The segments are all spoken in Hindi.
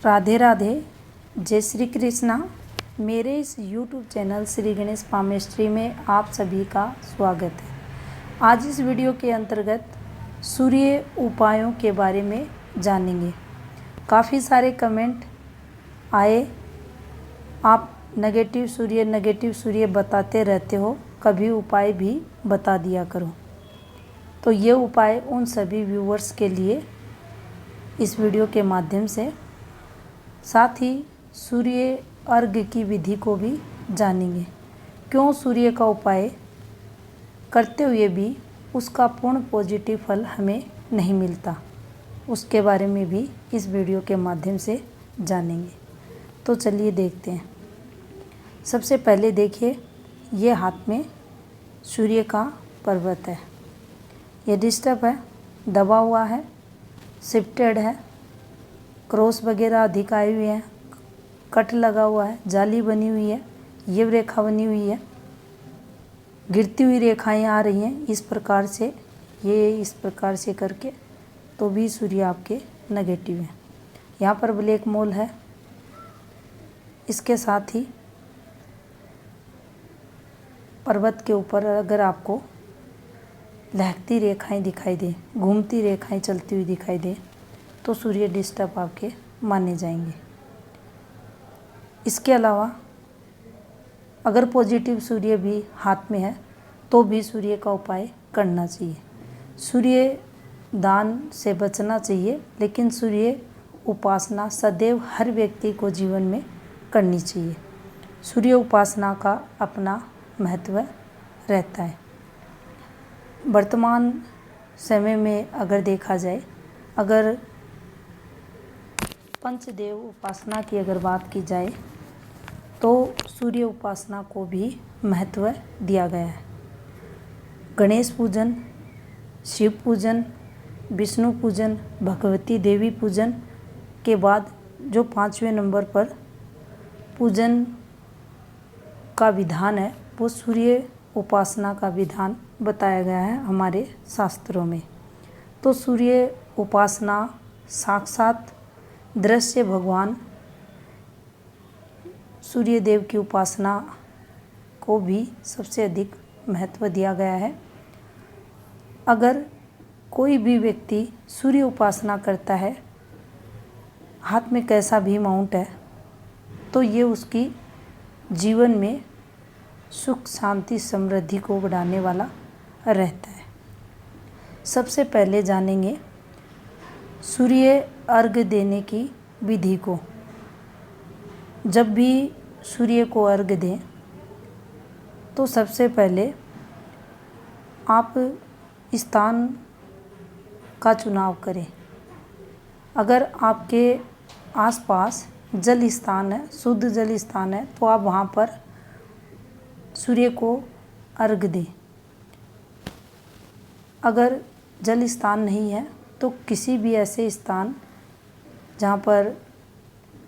राधे राधे, जय श्री कृष्णा। मेरे इस YouTube channel Shri Ganesh palmistry में आप सभी का स्वागत है। आज इस वीडियो के अंतर्गत सूर्य उपायों के बारे में जानेंगे। काफ़ी सारे कमेंट आए, आप नेगेटिव सूर्य बताते रहते हो, कभी उपाय भी बता दिया करो। तो ये उपाय उन सभी व्यूवर्स के लिए इस वीडियो के माध्यम से, साथ ही सूर्य अर्घ्य की विधि को भी जानेंगे। क्यों सूर्य का उपाय करते हुए भी उसका पूर्ण पॉजिटिव फल हमें नहीं मिलता, उसके बारे में भी इस वीडियो के माध्यम से जानेंगे। तो चलिए देखते हैं। सबसे पहले देखिए, ये हाथ में सूर्य का पर्वत है। ये डिस्टर्ब है, दबा हुआ है, शिफ्टेड है, क्रॉस वगैरह अधिक आए हुए हैं, कट लगा हुआ है, जाली बनी हुई है, ये रेखा बनी हुई है, गिरती हुई रेखाएं आ रही हैं। इस प्रकार से करके तो भी सूर्य आपके नेगेटिव है। यहाँ पर ब्लैक मोल है। इसके साथ ही पर्वत के ऊपर अगर आपको लहकती रेखाएं दिखाई दे, घूमती रेखाएं चलती हुई दिखाई दे, तो सूर्य डिस्टर्ब आपके माने जाएंगे। इसके अलावा अगर पॉजिटिव सूर्य भी हाथ में है तो भी सूर्य का उपाय करना चाहिए। सूर्य दान से बचना चाहिए, लेकिन सूर्य उपासना सदैव हर व्यक्ति को जीवन में करनी चाहिए। सूर्य उपासना का अपना महत्व रहता है। वर्तमान समय में अगर देखा जाए, अगर पंचदेव उपासना की अगर बात की जाए तो सूर्य उपासना को भी महत्व दिया गया है। गणेश पूजन, शिव पूजन, विष्णु पूजन, भगवती देवी पूजन के बाद जो 5वें नंबर पर पूजन का विधान है, वो सूर्य उपासना का विधान बताया गया है हमारे शास्त्रों में। तो सूर्य उपासना साक्षात दृश्य भगवान सूर्य देव की उपासना को भी सबसे अधिक महत्व दिया गया है। अगर कोई भी व्यक्ति सूर्य उपासना करता है, हाथ में कैसा भी माउंट है, तो ये उसकी जीवन में सुख शांति समृद्धि को बढ़ाने वाला रहता है। सबसे पहले जानेंगे सूर्य अर्घ्य देने की विधि को। जब भी सूर्य को अर्घ्य दें तो सबसे पहले आप स्थान का चुनाव करें। अगर आपके आसपास जल स्थान है, शुद्ध जल स्थान है, तो आप वहाँ पर सूर्य को अर्घ्य दें। अगर जल स्थान नहीं है तो किसी भी ऐसे स्थान जहाँ पर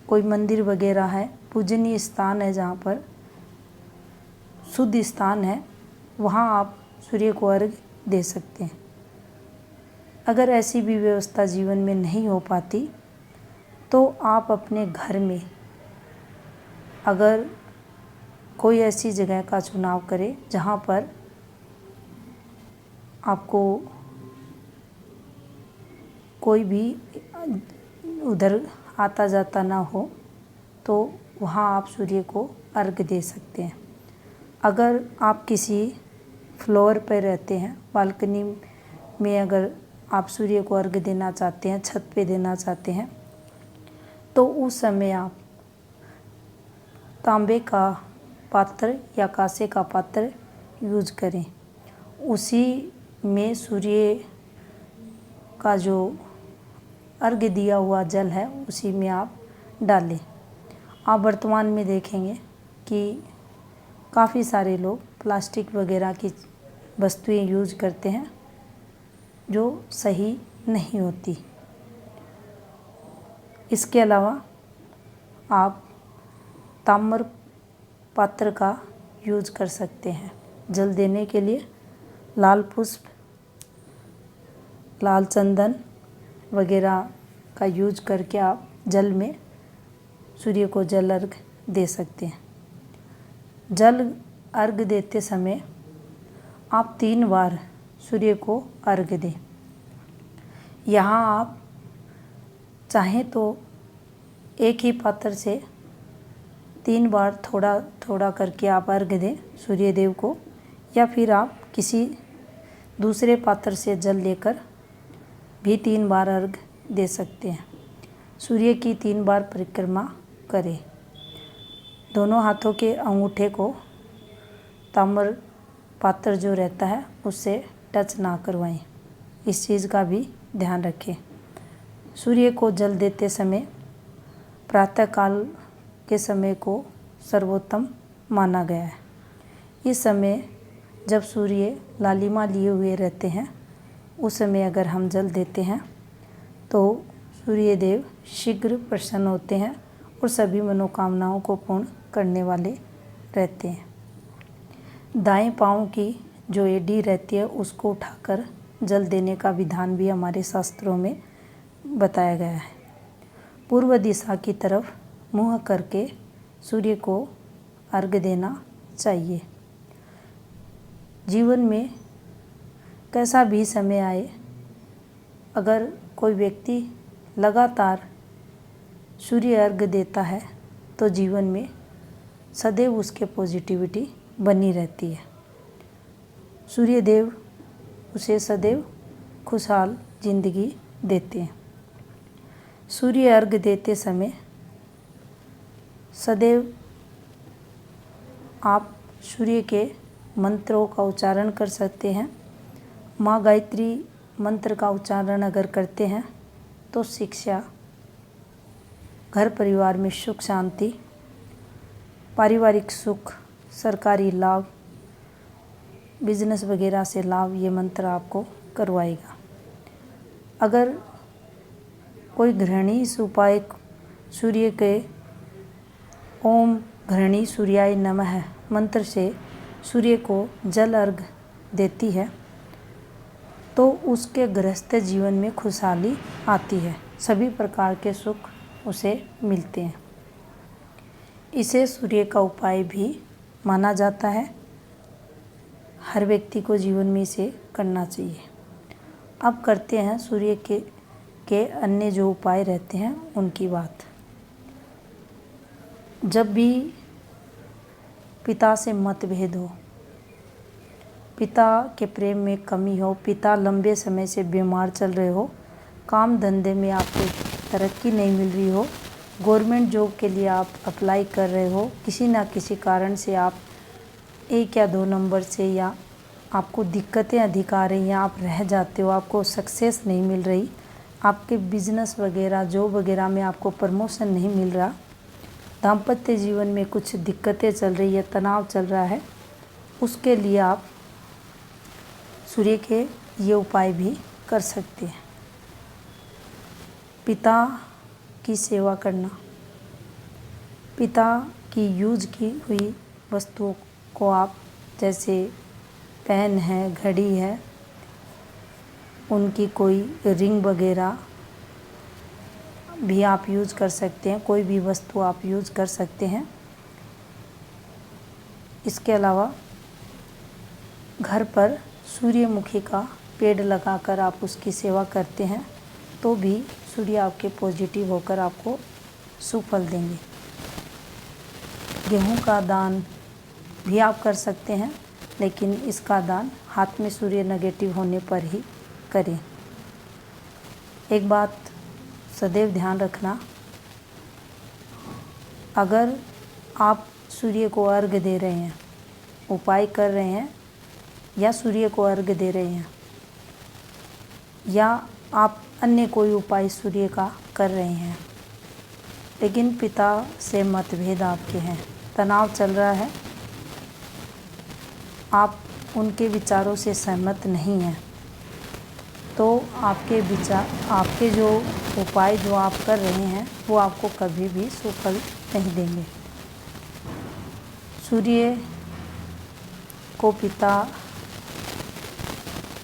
कोई मंदिर वगैरह है, पूजनीय स्थान है, जहाँ पर शुद्ध स्थान है, वहाँ आप सूर्य को अर्घ्य दे सकते हैं। अगर ऐसी भी व्यवस्था जीवन में नहीं हो पाती तो आप अपने घर में अगर कोई ऐसी जगह का चुनाव करें जहाँ पर आपको कोई भी उधर आता जाता ना हो, तो वहाँ आप सूर्य को अर्घ्य दे सकते हैं। अगर आप किसी फ्लोर पर रहते हैं, बालकनी में अगर आप सूर्य को अर्घ्य देना चाहते हैं, छत पे देना चाहते हैं, तो उस समय आप तांबे का पात्र या कांसे का पात्र यूज करें। उसी में सूर्य का जो अर्घ्य दिया हुआ जल है, उसी में आप डालें। आप वर्तमान में देखेंगे कि काफ़ी सारे लोग प्लास्टिक वगैरह की वस्तुएं यूज करते हैं, जो सही नहीं होती। इसके अलावा आप ताम्र पात्र का यूज कर सकते हैं जल देने के लिए। लाल पुष्प, लाल चंदन वगैरह का यूज करके आप जल में सूर्य को जल अर्घ दे सकते हैं। जल अर्घ देते समय आप 3 बार सूर्य को अर्घ दें। यहाँ आप चाहें तो एक ही पात्र से 3 बार थोड़ा थोड़ा करके आप अर्घ दें सूर्य देव को, या फिर आप किसी दूसरे पात्र से जल लेकर भी 3 बार अर्घ दे सकते हैं। सूर्य की 3 बार परिक्रमा करें। दोनों हाथों के अंगूठे को ताम्र पात्र जो रहता है उससे टच ना करवाएं, इस चीज़ का भी ध्यान रखें। सूर्य को जल देते समय प्रातःकाल के समय को सर्वोत्तम माना गया है। इस समय जब सूर्य लालिमा लिए हुए रहते हैं, उस समय अगर हम जल देते हैं तो सूर्य देव शीघ्र प्रसन्न होते हैं और सभी मनोकामनाओं को पूर्ण करने वाले रहते हैं। दाएं पांव की जो एड़ी रहती है उसको उठाकर जल देने का विधान भी हमारे शास्त्रों में बताया गया है। पूर्व दिशा की तरफ मुँह करके सूर्य को अर्घ देना चाहिए। जीवन में कैसा भी समय आए, अगर कोई व्यक्ति लगातार सूर्य अर्घ देता है तो जीवन में सदैव उसके पॉजिटिविटी बनी रहती है। सूर्य देव उसे सदैव खुशहाल जिंदगी देते हैं। सूर्य अर्घ देते समय सदैव आप सूर्य के मंत्रों का उच्चारण कर सकते हैं। माँ गायत्री मंत्र का उच्चारण अगर करते हैं तो शिक्षा, घर परिवार में सुख शांति, पारिवारिक सुख, सरकारी लाभ, बिजनेस वगैरह से लाभ, ये मंत्र आपको करवाएगा। अगर कोई गृहिणी इस उपाय सूर्य के ओम गृहिणी सूर्याय नमः मंत्र से सूर्य को जल अर्घ देती है तो उसके गृहस्थ जीवन में खुशहाली आती है, सभी प्रकार के सुख उसे मिलते हैं। इसे सूर्य का उपाय भी माना जाता है। हर व्यक्ति को जीवन में इसे करना चाहिए। अब करते हैं सूर्य के अन्य जो उपाय रहते हैं उनकी बात। जब भी पिता से मतभेद हो, पिता के प्रेम में कमी हो, पिता लंबे समय से बीमार चल रहे हो, काम धंधे में आपको तरक्की नहीं मिल रही हो, गवर्नमेंट जॉब के लिए आप अप्लाई कर रहे हो, किसी ना किसी कारण से आप 1 या 2 नंबर से या आपको दिक्कतें अधिक आ रही हैं, आप रह जाते हो, आपको सक्सेस नहीं मिल रही, आपके बिजनेस वगैरह जॉब वगैरह में आपको प्रमोशन नहीं मिल रहा, दाम्पत्य जीवन में कुछ दिक्कतें चल रही है, तनाव चल रहा है, उसके लिए आप सूर्य के ये उपाय भी कर सकते हैं। पिता की सेवा करना, पिता की यूज की हुई वस्तुओं को आप, जैसे पेन है, घड़ी है, उनकी कोई रिंग वगैरह भी आप यूज़ कर सकते हैं, कोई भी वस्तु आप यूज़ कर सकते हैं। इसके अलावा घर पर सूर्यमुखी का पेड़ लगाकर आप उसकी सेवा करते हैं तो भी सूर्य आपके पॉजिटिव होकर आपको सुफल देंगे। गेहूं का दान भी आप कर सकते हैं, लेकिन इसका दान हाथ में सूर्य नेगेटिव होने पर ही करें। एक बात सदैव ध्यान रखना, अगर आप सूर्य को अर्घ दे रहे हैं, उपाय कर रहे हैं या सूर्य को अर्घ दे रहे हैं, या आप अन्य कोई उपाय सूर्य का कर रहे हैं, लेकिन पिता से मतभेद आपके हैं, तनाव चल रहा है, आप उनके विचारों से सहमत नहीं हैं, तो आपके विचार, आपके जो उपाय जो आप कर रहे हैं वो आपको कभी भी सुफल नहीं देंगे। सूर्य को पिता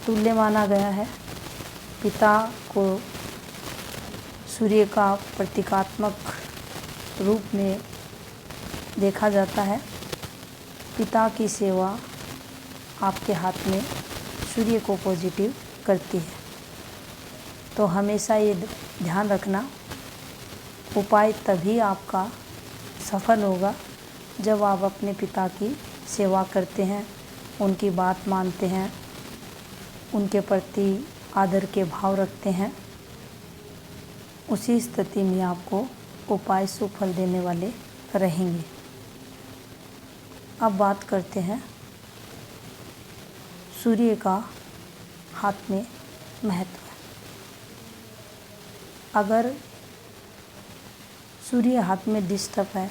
तुल्य माना गया है। पिता को सूर्य का प्रतीकात्मक रूप में देखा जाता है। पिता की सेवा आपके हाथ में सूर्य को पॉजिटिव करती है। तो हमेशा ये ध्यान रखना, उपाय तभी आपका सफल होगा जब आप अपने पिता की सेवा करते हैं, उनकी बात मानते हैं, उनके प्रति आदर के भाव रखते हैं। उसी स्थिति में आपको उपाय सुफल देने वाले रहेंगे। अब बात करते हैं सूर्य का हाथ में महत्व। अगर सूर्य हाथ में डिस्टर्ब है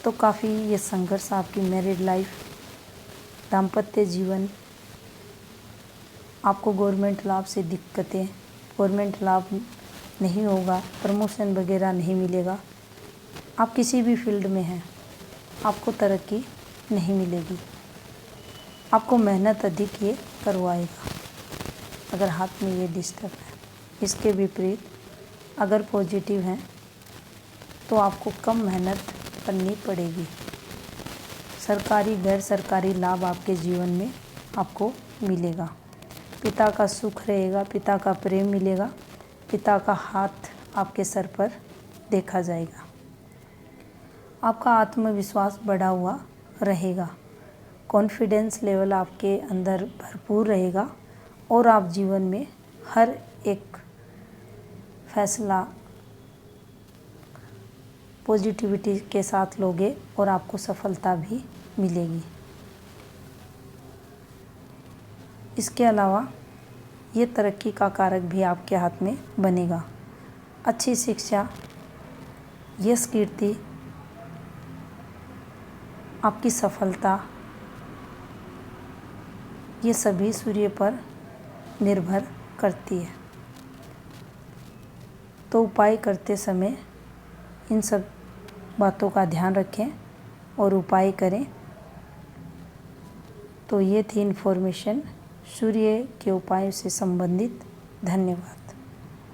तो काफ़ी ये संघर्ष आपकी मैरिड लाइफ, दाम्पत्य जीवन, आपको गवर्नमेंट लाभ से दिक्कतें, गवर्नमेंट लाभ नहीं होगा, प्रमोशन वगैरह नहीं मिलेगा, आप किसी भी फील्ड में हैं आपको तरक्की नहीं मिलेगी, आपको मेहनत अधिक ये करवाएगा अगर हाथ में ये डिस्टर्ब है। इसके विपरीत अगर पॉजिटिव हैं तो आपको कम मेहनत करनी पड़ेगी। सरकारी गैर सरकारी लाभ आपके जीवन में आपको मिलेगा। पिता का सुख रहेगा, पिता का प्रेम मिलेगा, पिता का हाथ आपके सर पर देखा जाएगा। आपका आत्मविश्वास बढ़ा हुआ रहेगा, कॉन्फिडेंस लेवल आपके अंदर भरपूर रहेगा और आप जीवन में हर एक फैसला पॉजिटिविटी के साथ लोगे और आपको सफलता भी मिलेगी। इसके अलावा ये तरक्की का कारक भी आपके हाथ में बनेगा। अच्छी शिक्षा, यश कीर्ति, आपकी सफलता, ये सभी सूर्य पर निर्भर करती है। तो उपाय करते समय इन सब बातों का ध्यान रखें और उपाय करें। तो ये थी इन्फॉर्मेशन सूर्य के उपायों से संबंधित। धन्यवाद।